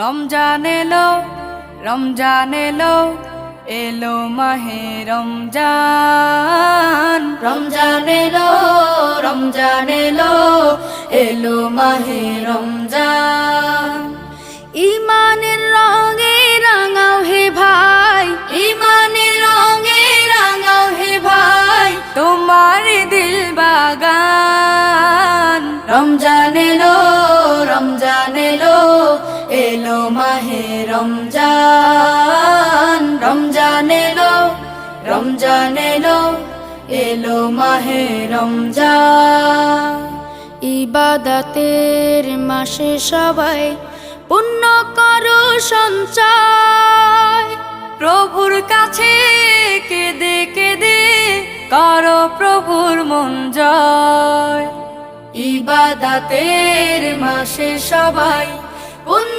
রমজান এলো, রমজান এলো, এলো মাহে রমজান। রমজান এলো, রমজান এলো, এলো মাহে রমজান। ইমানের রঙে রাঙাও হে ভাই, ইমানের রঙে রাঙাও হে ভাই, তোমার দিল বাগান। রমজান এলো, রমজান এলো, এলো মাহে রমজান। রমজান এলো, রমজান এলো, এলো মাহে রমজান। ইবাদতের মাসে সবাই পুণ্য করো সঞ্চয়, প্রভুর কাছে কেঁদে কেঁদে করো প্রভুর মন জয়। ইবাদতের মাসে সবাই পুণ্য